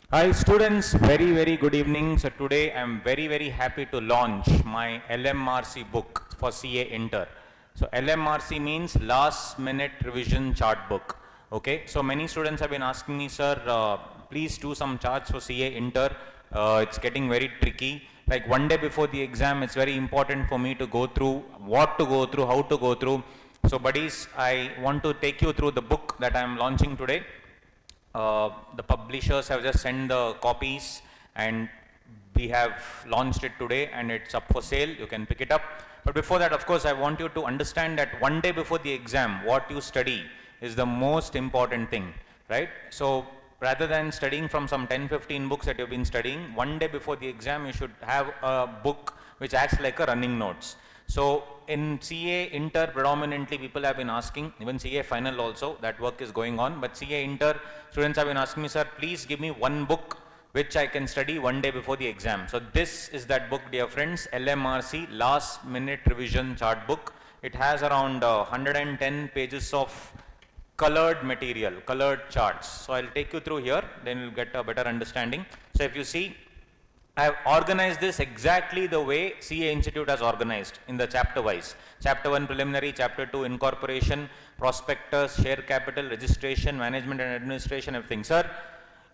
Hi students, very good evening. So today I am very happy to launch my LMRC book for CA Inter. So LMRC means last minute revision chart book. Okay, so many students have been asking me, sir, please do some charts for CA Inter. It's getting very tricky. Like one day before the exam, it's very important for me to go through what to go through, how to go through. So buddies, I want to take you through the book that I am launching today. The publishers have just sent the copies and we have launched it today and it's up for sale. You can pick it up. But before that, of course, I want you to understand that one day before the exam, what you study is the most important thing, right? So rather than studying from some 10-15 books that you've been studying, one day before the exam, you should have a book which acts like a running notes. So in CA Inter predominantly people have been asking, even CA final also, that work is going on, but CA Inter students have been asking me, sir, please give me one book which I can study one day before the exam. So this is that book, dear friends, LMRC Last Minute Revision Chart Book. It has around 110 pages of colored material, colored charts. So I'll take you through here, then you'll get a better understanding. So if you see, I have organized this exactly the way CA Institute has organized in the chapter wise. Chapter 1 preliminary, chapter 2 incorporation, prospectus, share capital, registration, management and administration, everything. Sir,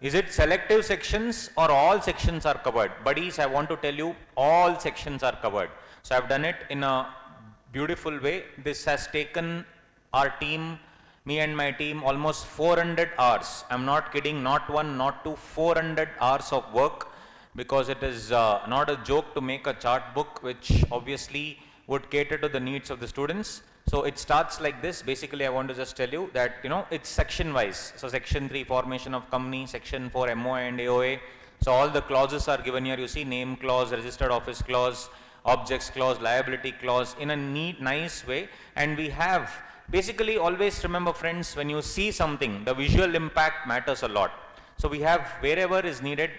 is it selective sections or all sections are covered? Buddies, I want to tell you all sections are covered. So I have done it in a beautiful way. This has taken our team, me and my team, almost 400 hours. I'm not kidding, not one, not two, 400 hours of work, because it is not a joke to make a chart book which obviously would cater to the needs of the students. So it starts like this. Basically, I want to just tell you that, it's section wise. So section 3 formation of company, section 4 MOA and AOA. So all the clauses are given here. You see name clause, registered office clause, objects clause, liability clause in a neat, nice way. And we have basically, always remember friends, when you see something, the visual impact matters a lot. So we have wherever is needed,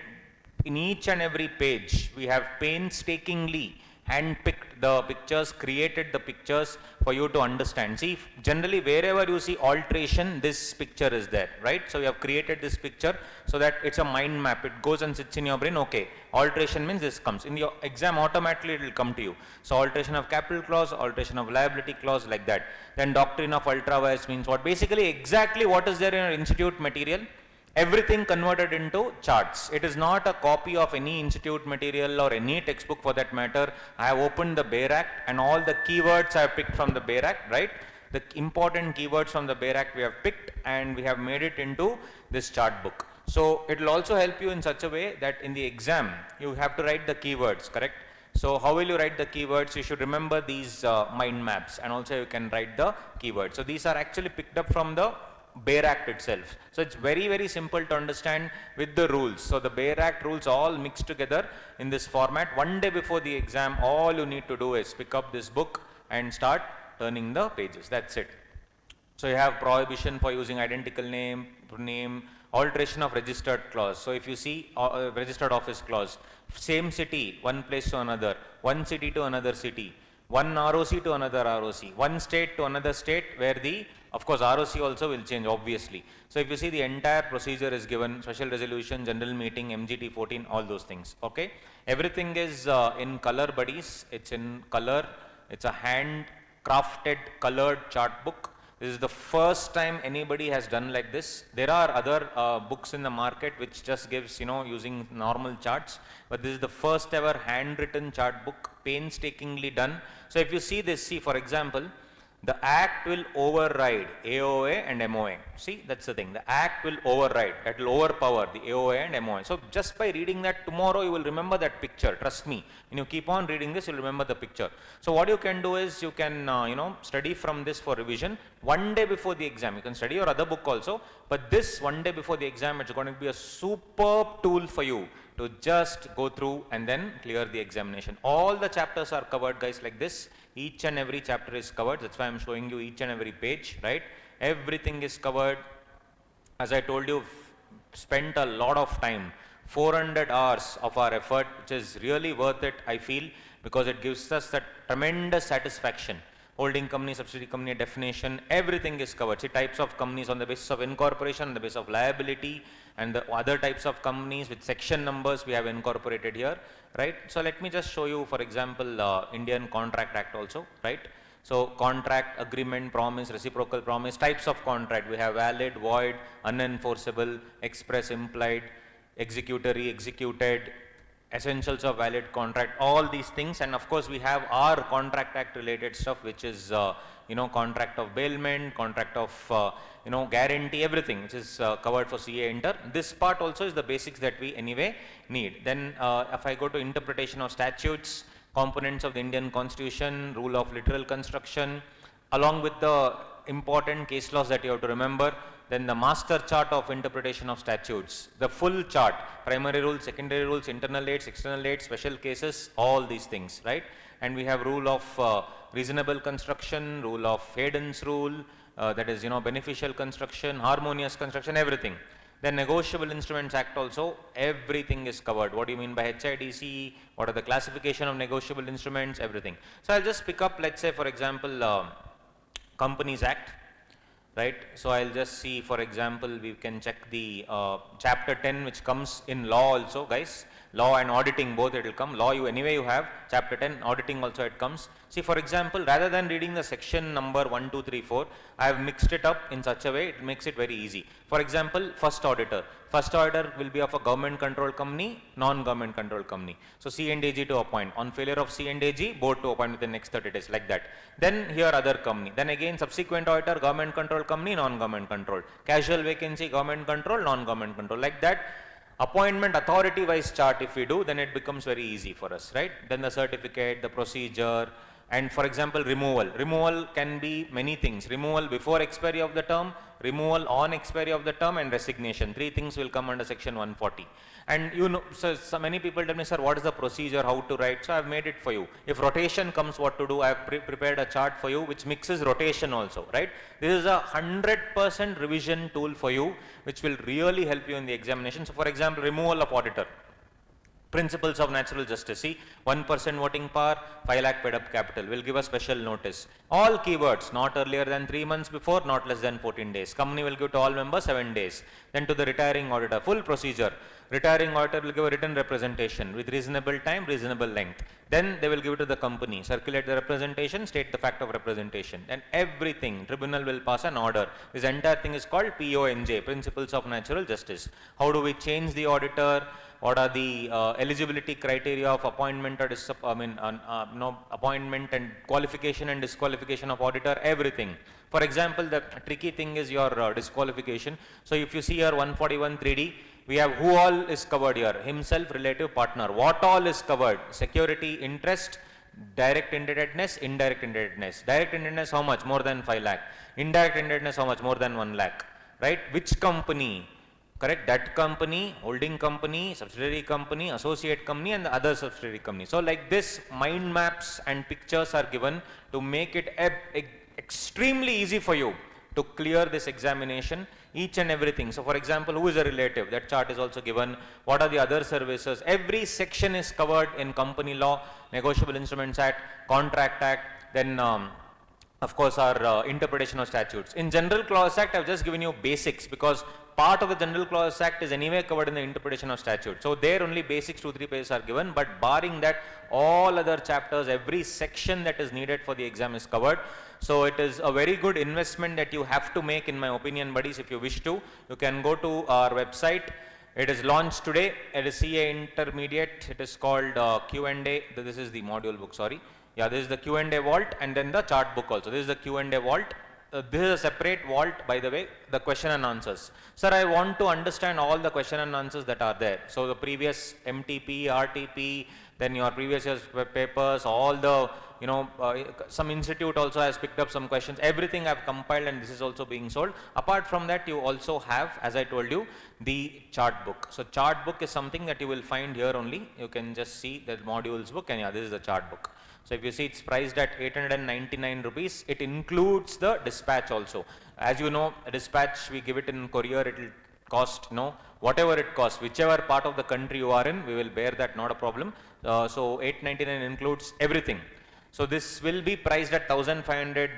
in each and every page, we have painstakingly hand-picked the pictures, created the pictures for you to understand. See, generally wherever you see alteration, this picture is there, right? So we have created this picture so that it's a mind map. It goes and sits in your brain. Okay, alteration means this comes. In your exam, automatically it will come to you. So alteration of capital clause, alteration of liability clause, like that. Then doctrine of ultra vires means what? Basically, exactly what is there in your institute material. Everything converted into charts. It is not a copy of any institute material or any textbook for that matter. I have opened the Bayer Act and all the keywords I have picked from the Bayer Act, right? The important keywords from the Bayer Act we have picked and we have made it into this chart book. So it will also help you in such a way that in the exam you have to write the keywords, correct? So how will you write the keywords? You should remember these mind maps, and also you can write the keywords. So these are actually picked up from the Bayer Act itself. So it's very simple to understand with the rules. So the Bayer Act rules all mixed together in this format. One day before the exam, all you need to do is pick up this book and start turning the pages. That's it. So you have prohibition for using identical name, alteration of registered clause. So if you see registered office clause, same city, one place to another, one city to another city, one ROC to another ROC, one state to another state, where of course ROC also will change obviously. So if you see, the entire procedure is given, special resolution, general meeting, MGT 14, all those things, okay. Everything is in color, buddies. It's in color. It's a hand crafted colored chart book. This is the first time anybody has done like this. There are other books in the market which just gives, using normal charts, but this is the first ever handwritten chart book, painstakingly done. So if you see this, see for example, the Act will override AOA and MOA. See, that's the thing. The Act will override, that will overpower the AOA and MOA. So just by reading that, tomorrow you will remember that picture. Trust me. When you keep on reading this, you'll remember the picture. So what you can do is, you can, study from this for revision one day before the exam. You can study your other book also, but this one day before the exam, it's going to be a superb tool for you to just go through and then clear the examination. All the chapters are covered, guys, like this. Each and every chapter is covered. That's why I'm showing you each and every page, right? Everything is covered. As I told you, spent a lot of time, 400 hours of our effort, which is really worth it, I feel, because it gives us that tremendous satisfaction. holding company, subsidiary company definition, everything is covered. See, types of companies on the basis of incorporation, on the basis of liability, and the other types of companies with section numbers we have incorporated here, right? So let me just show you, for example, Indian Contract Act also, right? So contract, agreement, promise, reciprocal promise, types of contract. We have valid, void, unenforceable, express, implied, executory, executed, essentials of valid contract, all these things. And of course we have our Contract Act related stuff, which is contract of bailment, contract of guarantee, everything which is covered for CA Inter. This part also is the basics that we anyway need. Then if I go to interpretation of statutes, components of the Indian Constitution, rule of literal construction, along with the important case laws that you have to remember. Then the master chart of interpretation of statutes, the full chart, primary rules, secondary rules, internal aids, external aids, special cases, all these things, right? And we have rule of reasonable construction, rule of Hayden's rule, that is, beneficial construction, harmonious construction, everything. Then Negotiable Instruments Act also, everything is covered. What do you mean by HIDC? What are the classification of negotiable instruments? Everything. So I'll just pick up, let's say, for example, Companies Act, right? So I'll just see, for example, we can check the chapter 10, which comes in law also, guys. Law and auditing, both it will come. Law you have, chapter 10, auditing also it comes. See, for example, rather than reading the section number 1, 2, 3, 4, I have mixed it up in such a way, it makes it very easy. For example, first auditor. First auditor will be of a government controlled company, non-government controlled company. So C and AG to appoint. On failure of C and AG, board to appoint within the next 30 days, like that. Then here other company. Then again subsequent auditor, government controlled company, non-government controlled. Casual vacancy, government controlled, non-government controlled, like that. Appointment authority wise chart if we do, then it becomes very easy for us, right? Then the certificate, the procedure, and for example removal. Removal can be many things. Removal before expiry of the term, removal on expiry of the term, and resignation. Three things will come under section 140. And so many people tell me, sir, what is the procedure, how to write? So I have made it for you. If rotation comes, what to do? I have prepared a chart for you which mixes rotation also, right? This is a 100% revision tool for you, which will really help you in the examination. So for example, removal of auditor. Principles of natural justice. See, 1% voting power, 5 lakh paid up capital. Will give a special notice. All keywords, not earlier than 3 months before, not less than 14 days. Company will give to all members 7 days. Then to the retiring auditor, full procedure. Retiring auditor will give a written representation with reasonable time, reasonable length. Then they will give it to the company, circulate the representation, state the fact of representation. Then everything, tribunal will pass an order. This entire thing is called PONJ, Principles of Natural Justice. How do we change the auditor? What are the eligibility criteria of appointment or appointment and qualification and disqualification of auditor? Everything. For example, the tricky thing is your disqualification. So if you see here 141 3D, we have who all is covered here. Himself, relative, partner. What all is covered? Security, interest, direct indebtedness, indirect indebtedness. Direct indebtedness how much? More than 5 lakh. Indirect indebtedness how much? More than 1 lakh. Right? Which company? Correct, that company, holding company, subsidiary company, associate company, and the other subsidiary company. So like this, mind maps and pictures are given to make it extremely easy for you to clear this examination, each and everything. So for example, who is a relative? That chart is also given. What are the other services? Every section is covered in Company Law, Negotiable Instruments Act, Contract Act, then of course our interpretation of statutes. In General Clause Act, I have just given you basics because part of the General Clause Act is anyway covered in the interpretation of statute. So there only basics 2-3 pages are given, but barring that, all other chapters, every section that is needed for the exam is covered. So it is a very good investment that you have to make, in my opinion, buddies. If you wish to, you can go to our website. It is launched today. It is CA Intermediate. It is called Q&A. This is the module book, sorry. Yeah, this is the Q&A vault, and then the chart book also. This is the Q&A vault. This is a separate vault, by the way, the question and answers. Sir, I want to understand all the question and answers that are there. So the previous MTP, RTP, then your previous year's papers, all the, some institute also has picked up some questions. Everything I've compiled, and this is also being sold. Apart from that, you also have, as I told you, the chart book. So chart book is something that you will find here only. You can just see the modules book, and yeah, this is the chart book. So if you see, it's priced at 899 rupees. It includes the dispatch also. As you know, a dispatch, we give it in courier, it will cost, whatever it costs, whichever part of the country you are in, we will bear that, not a problem. So 899 includes everything. So this will be priced at 1500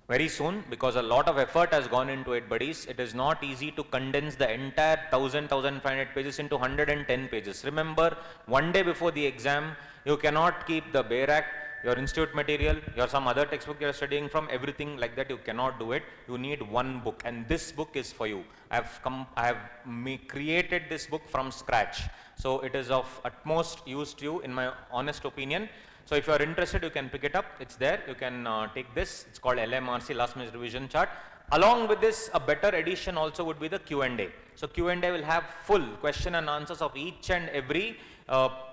very soon, because a lot of effort has gone into it, buddies. It is not easy to condense the entire 1500 pages into 110 pages. Remember, one day before the exam, you cannot keep the bare act, your institute material, your some other textbook you are studying from, everything like that. You cannot do it. You need one book, and this book is for you. I have created this book from scratch, so it is of utmost use to you, in my honest opinion. So if you are interested, you can pick it up. It's there. You can take this. It's called LMRC, Last Minute Revision Chart. Along with this, a better edition also would be the Q&A. So Q&A will have full question and answers of each and every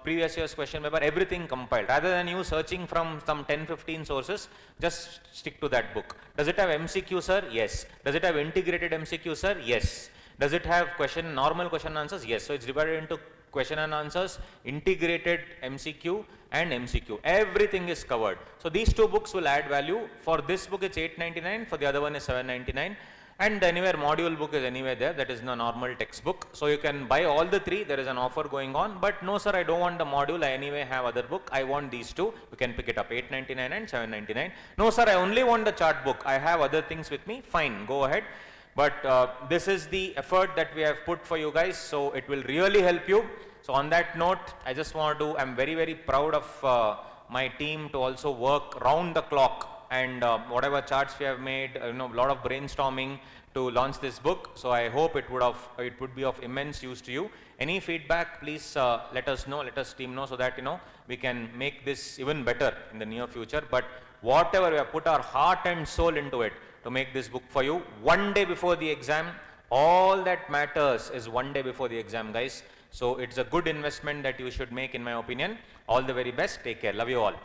previous year's question paper, everything compiled. Rather than you searching from some 10-15 sources, just stick to that book. Does it have MCQ, sir? Yes. Does it have integrated MCQ, sir? Yes. Does it have normal question and answers? Yes. So it's divided into question and answers, integrated MCQ and MCQ. Everything is covered. So these two books will add value. For this book it's 899, for the other one is 799. And anywhere module book is anywhere there, that is the normal textbook. So you can buy all the three, there is an offer going on. But no sir, I don't want the module, I anyway have other book, I want these two. You can pick it up, 899 and 799. No sir, I only want the chart book, I have other things with me, fine, go ahead. But this is the effort that we have put for you guys, so it will really help you. So on that note, I just want to, I'm very, very proud of my team to also work round the clock, and whatever charts we have made, a lot of brainstorming to launch this book. So I hope it would be of immense use to you. Any feedback, please let us know, let us team know, so that we can make this even better in the near future. But whatever we have put our heart and soul into it to make this book for you one day before the exam. All that matters is one day before the exam, guys. So it's a good investment that you should make, in my opinion. All the very best. Take care. Love you all.